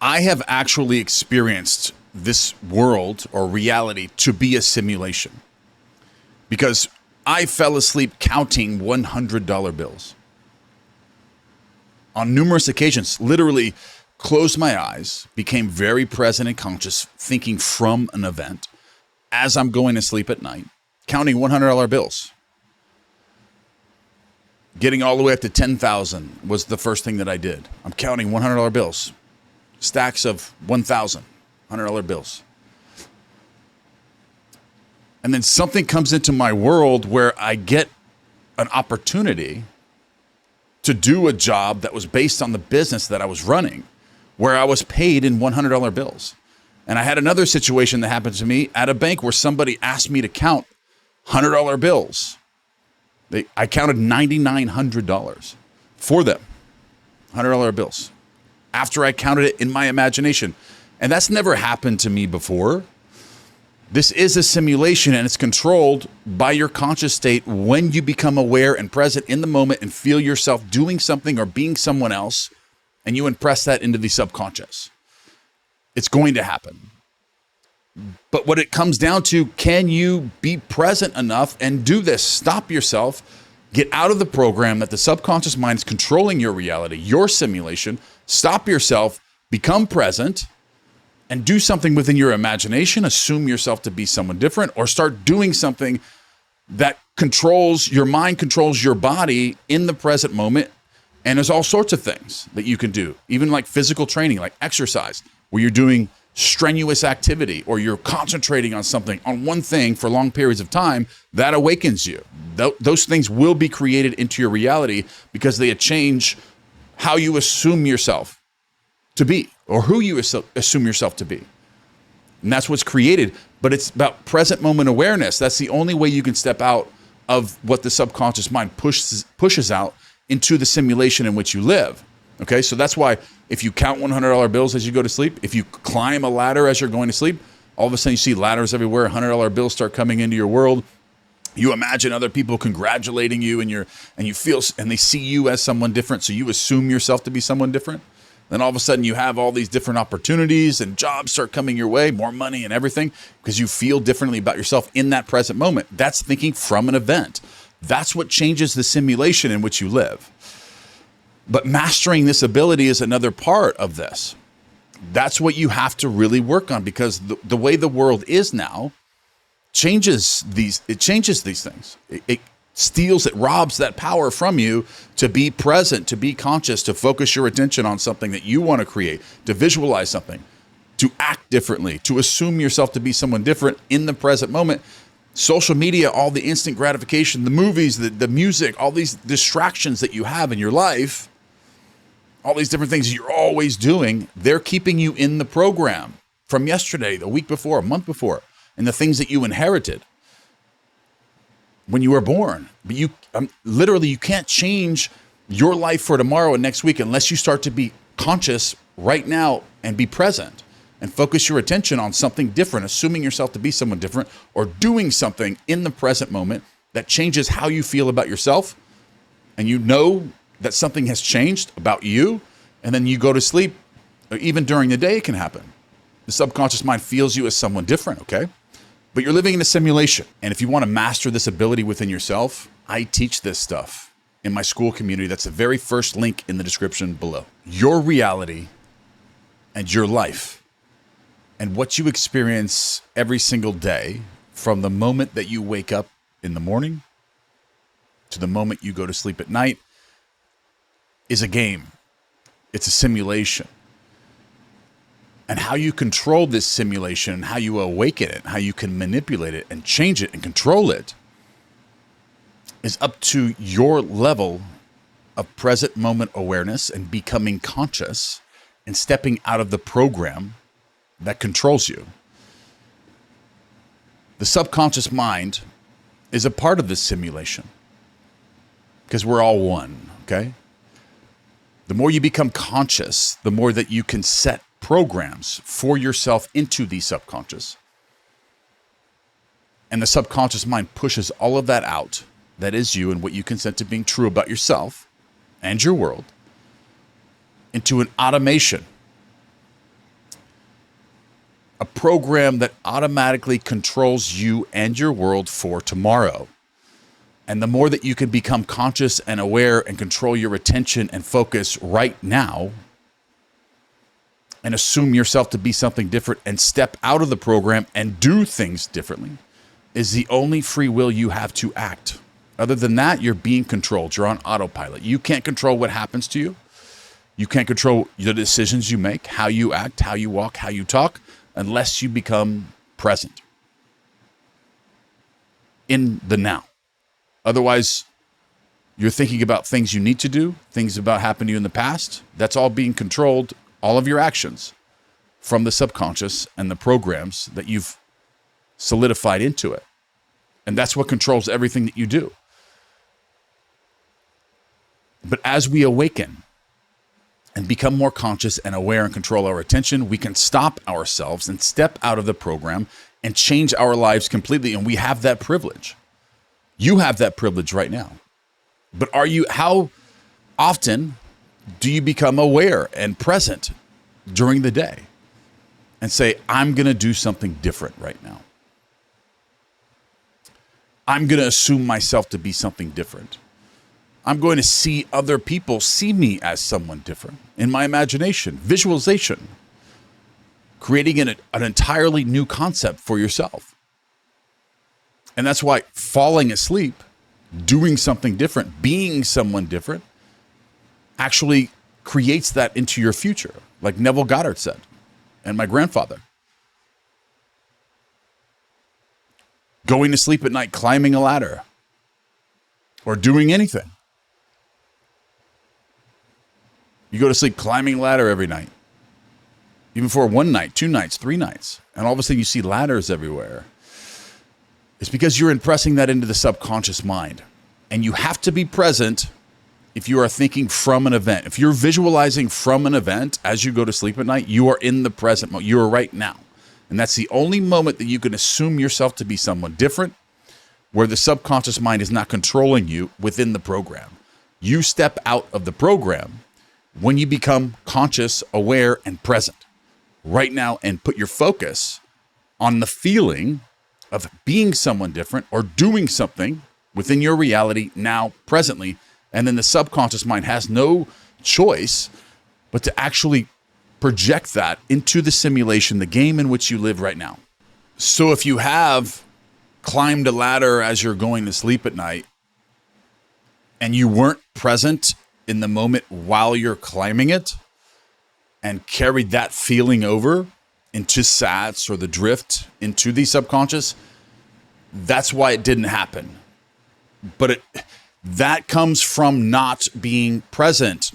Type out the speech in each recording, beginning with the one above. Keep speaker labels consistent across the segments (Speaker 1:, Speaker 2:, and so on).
Speaker 1: I have actually experienced this world or reality to be a simulation because I fell asleep counting $100 bills. On numerous occasions, literally closed my eyes, became very present and conscious, thinking from an event as I'm going to sleep at night, counting $100 bills. Getting all the way up to 10,000 was the first thing that I did. I'm counting $100 bills, stacks of 1,000 $100 bills. And then something comes into my world where I get an opportunity to do a job that was based on the business that I was running, where I was paid in $100 bills. And I had another situation that happened to me at a bank where somebody asked me to count $100 bills. I counted $9,900 for them, $100 bills, after I counted it in my imagination. And that's never happened to me before. This is a simulation, and it's controlled by your conscious state when you become aware and present in the moment and feel yourself doing something or being someone else, and you impress that into the subconscious. It's going to happen. But what it comes down to, can you be present enough and do this? Stop yourself, get out of the program that the subconscious mind is controlling your reality, your simulation. Stop yourself, become present, and do something within your imagination. Assume yourself to be someone different, or start doing something that controls your mind, controls your body in the present moment. And there's all sorts of things that you can do, even like physical training, like exercise, where you're doing strenuous activity or you're concentrating on something, on one thing for long periods of time. That awakens you. Those things will be created into your reality because they change how you assume yourself to be, or who you assume yourself to be. And that's what's created. But it's about present moment awareness. That's the only way you can step out of what the subconscious mind pushes out into the simulation in which you live. Okay, so that's why if you count $100 bills as you go to sleep, if you climb a ladder as you're going to sleep, all of a sudden you see ladders everywhere, $100 bills start coming into your world. You imagine other people congratulating you, and you feel, and they see you as someone different, so you assume yourself to be someone different. Then all of a sudden you have all these different opportunities and jobs start coming your way, more money and everything, because you feel differently about yourself in that present moment. That's thinking from an event. That's what changes the simulation in which you live. But mastering this ability is another part of this. That's what you have to really work on, because the way the world is now changes these things. It steals, it robs that power from you to be present, to be conscious, to focus your attention on something that you want to create, to visualize something, to act differently, to assume yourself to be someone different in the present moment. Social media, all the instant gratification, the movies, the music, all these distractions that you have in your life, all these different things you're always doing, they're keeping you in the program from yesterday, the week before, a month before, and the things that you inherited when you were born. But you can't change your life for tomorrow and next week unless you start to be conscious right now and be present and focus your attention on something different, assuming yourself to be someone different, or doing something in the present moment that changes how you feel about yourself. And you know that something has changed about you, and then you go to sleep, or even during the day it can happen. The subconscious mind feels you as someone different, okay? But you're living in a simulation. And if you want to master this ability within yourself, I teach this stuff in my school community. That's the very first link in the description below. Your reality and your life and what you experience every single day, from the moment that you wake up in the morning to the moment you go to sleep at night, is a game. It's a simulation. And how you control this simulation, and how you awaken it, how you can manipulate it and change it and control it, is up to your level of present moment awareness and becoming conscious and stepping out of the program that controls you. The subconscious mind is a part of this simulation because we're all one, okay? The more you become conscious, the more that you can set programs for yourself into the subconscious. And the subconscious mind pushes all of that out, that is you and what you consent to being true about yourself and your world, into an automation a program that automatically controls you and your world for tomorrow. And the more that you can become conscious and aware and control your attention and focus right now and assume yourself to be something different and step out of the program and do things differently is the only free will you have to act. Other than that, you're being controlled. You're on autopilot. You can't control what happens to you. You can't control the decisions you make, how you act, how you walk, how you talk, unless you become present in the now. Otherwise, you're thinking about things you need to do, things about happened to you in the past. That's all being controlled, all of your actions, from the subconscious and the programs that you've solidified into it. And that's what controls everything that you do. But as we awaken and become more conscious and aware and control our attention, we can stop ourselves and step out of the program and change our lives completely. And we have that privilege. You have that privilege right now. But how often do you become aware and present during the day and say, I'm going to do something different right now? I'm going to assume myself to be something different. I'm going to see other people see me as someone different in my imagination, visualization, creating an entirely new concept for yourself. And that's why falling asleep, doing something different, being someone different, actually creates that into your future, like Neville Goddard said, and my grandfather. Going to sleep at night, climbing a ladder, or doing anything. You go to sleep climbing a ladder every night, even for 1 night, 2 nights, 3 nights, and all of a sudden you see ladders everywhere. It's because you're impressing that into the subconscious mind. And you have to be present if you are thinking from an event. If you're visualizing from an event as you go to sleep at night, you are in the present moment. You are right now. And that's the only moment that you can assume yourself to be someone different, where the subconscious mind is not controlling you within the program. You step out of the program when you become conscious, aware, and present right now and put your focus on the feeling of being someone different or doing something within your reality now, presently. And then the subconscious mind has no choice but to actually project that into the simulation, the game in which you live right now. So if you have climbed a ladder as you're going to sleep at night and you weren't present in the moment while you're climbing it and carried that feeling over into SATS or the drift into the subconscious, that's why it didn't happen. But that comes from not being present,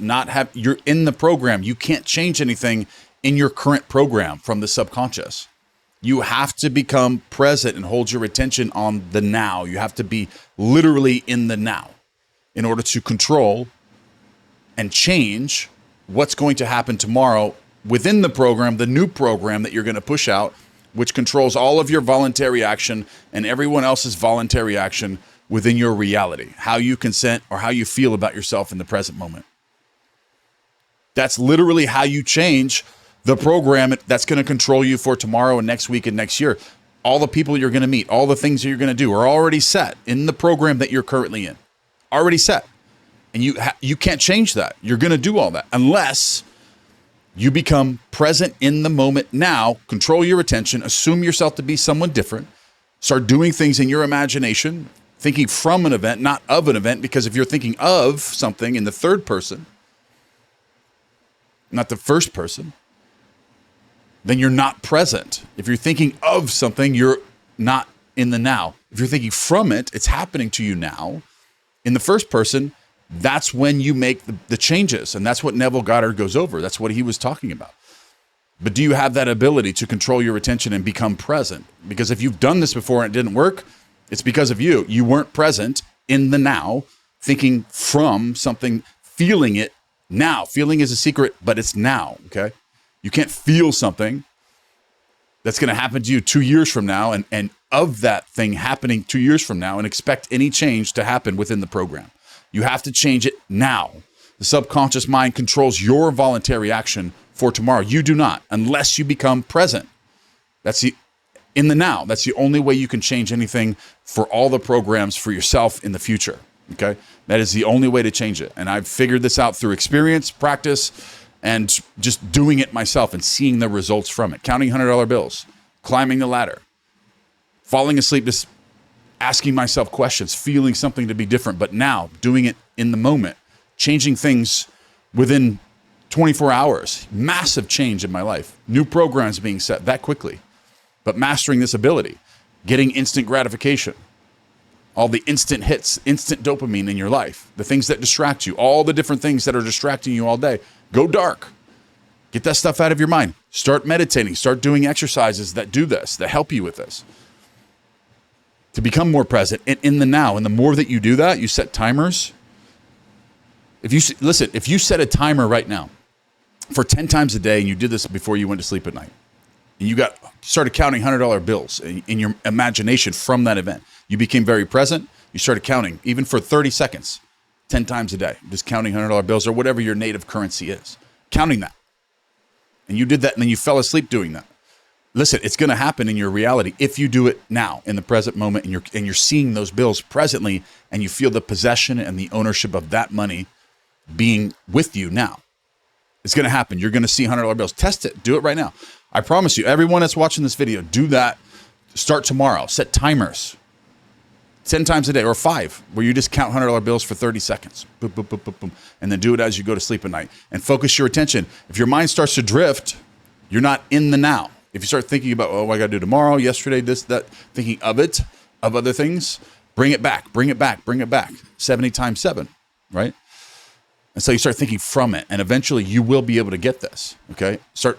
Speaker 1: you're in the program. You can't change anything in your current program from the subconscious. You have to become present and hold your attention on the now. You have to be literally in the now in order to control and change what's going to happen tomorrow within the program, the new program that you're going to push out, which controls all of your voluntary action and everyone else's voluntary action within your reality, how you consent or how you feel about yourself in the present moment. That's literally how you change the program that's going to control you for tomorrow and next week and next year. All the people you're going to meet, all the things that you're going to do are already set in the program that you're currently in. Already set. And you can't change that. You're going to do all that unless you become present in the moment now, control your attention, assume yourself to be someone different, start doing things in your imagination, thinking from an event, not of an event, because if you're thinking of something in the third person, not the first person, then you're not present. If you're thinking of something, you're not in the now. If you're thinking from it, it's happening to you now. In the first person, that's when you make the changes. And that's what Neville Goddard goes over. That's what he was talking about. But do you have that ability to control your attention and become present? Because if you've done this before and it didn't work, it's because of you. You weren't present in the now, thinking from something, feeling it now. Feeling is a secret, but it's now, okay? You can't feel something that's going to happen to you 2 years from now and of that thing happening 2 years from now and expect any change to happen within the program. You have to change it now. The subconscious mind controls your voluntary action for tomorrow. You do not, unless you become present. In the now. That's the only way you can change anything for all the programs for yourself in the future. Okay. That is the only way to change it. And I've figured this out through experience, practice, and just doing it myself and seeing the results from it. Counting $100 bills, climbing the ladder, falling asleep, just asking myself questions, feeling something to be different, but now doing it in the moment, changing things within 24 hours, massive change in my life, new programs being set that quickly, but mastering this ability, getting instant gratification, all the instant hits, instant dopamine in your life, the things that distract you, all the different things that are distracting you all day, go dark. Get that stuff out of your mind. Start meditating, start doing exercises that do this, that help you with this, to become more present and in the now. And the more that you do that, you set timers. If you set a timer right now for 10 times a day, and you did this before you went to sleep at night, and you started counting $100 bills in your imagination from that event, you became very present. You started counting, even for 30 seconds, 10 times a day, just counting $100 bills or whatever your native currency is, counting that. And you did that, and then you fell asleep doing that. Listen, it's going to happen in your reality if you do it now, in the present moment, and you're seeing those bills presently, and you feel the possession and the ownership of that money being with you now. It's going to happen. You're going to see $100 bills. Test it. Do it right now. I promise you, everyone that's watching this video, do that. Start tomorrow. Set timers 10 times a day, or 5, where you just count $100 bills for 30 seconds. Boom, boom, boom, boom, boom. And then do it as you go to sleep at night. And focus your attention. If your mind starts to drift, you're not in the now. If you start thinking about, oh, I got to do tomorrow, yesterday, this, that, thinking of other things, bring it back, bring it back, bring it back. 70 times 7, right? And so you start thinking from it, and eventually you will be able to get this, okay? Start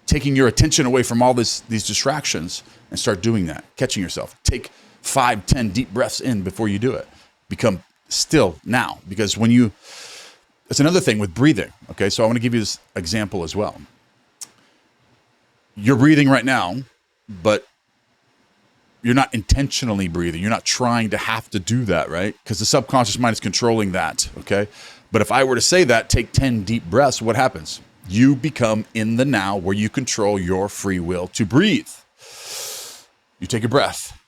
Speaker 1: taking your attention away from all these distractions and start doing that, catching yourself. Take 5, 10 deep breaths in before you do it. Become still now, because it's another thing with breathing, okay? So I want to give you this example as well. You're breathing right now, but you're not intentionally breathing. You're not trying to have to do that, right? Because the subconscious mind is controlling that, okay? But if I were to say that, take 10 deep breaths, what happens? You become in the now, where you control your free will to breathe. You take a breath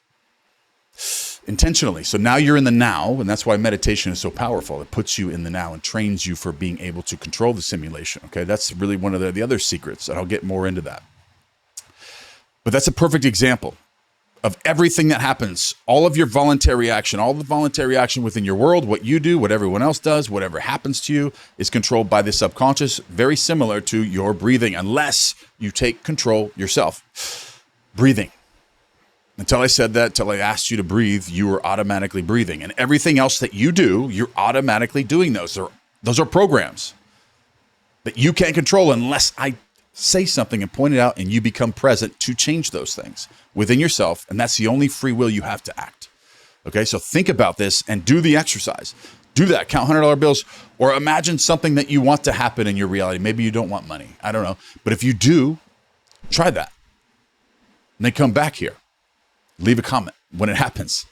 Speaker 1: intentionally. So now you're in the now, and that's why meditation is so powerful. It puts you in the now and trains you for being able to control the simulation, okay? That's really one of the other secrets, and I'll get more into that. But that's a perfect example of everything that happens, all of your voluntary action, all the voluntary action within your world, what you do, what everyone else does, whatever happens to you is controlled by the subconscious, very similar to your breathing, unless you take control yourself. Breathing. Until I said that, until I asked you to breathe, you were automatically breathing. And everything else that you do, you're automatically doing those. Those are programs that you can't control unless I say something and point it out, and you become present to change those things within yourself. And that's the only free will you have to act. Okay, so think about this and do the exercise. Do that. Count $100 bills, or imagine something that you want to happen in your reality. Maybe you don't want money. I don't know. But if you do, try that. And then come back here. Leave a comment when it happens.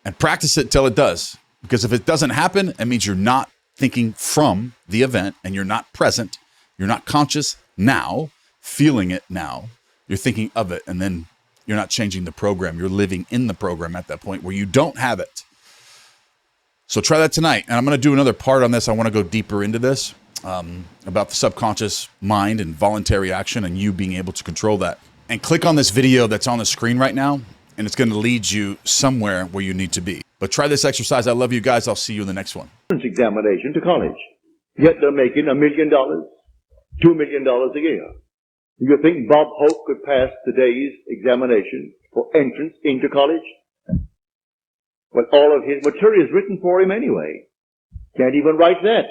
Speaker 1: And practice it till it does. Because if it doesn't happen, it means you're not thinking from the event, and you're not present. You're not conscious now, feeling it now. You're thinking of it, and then you're not changing the program. You're living in the program at that point where you don't have it. So try that tonight. And I'm going to do another part on this. I want to go deeper into this, about the subconscious mind and voluntary action and you being able to control that. And click on this video that's on the screen right now, and it's going to lead you somewhere where you need to be. But try this exercise. I love you guys. I'll see you in the next one.
Speaker 2: Examination to college. Yet they're making $1 million, $2 million a year. Do you think Bob Hope could pass today's examination for entrance into college? Well, all of his material is written for him anyway. Can't even write that.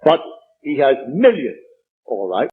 Speaker 2: But he has millions, all right.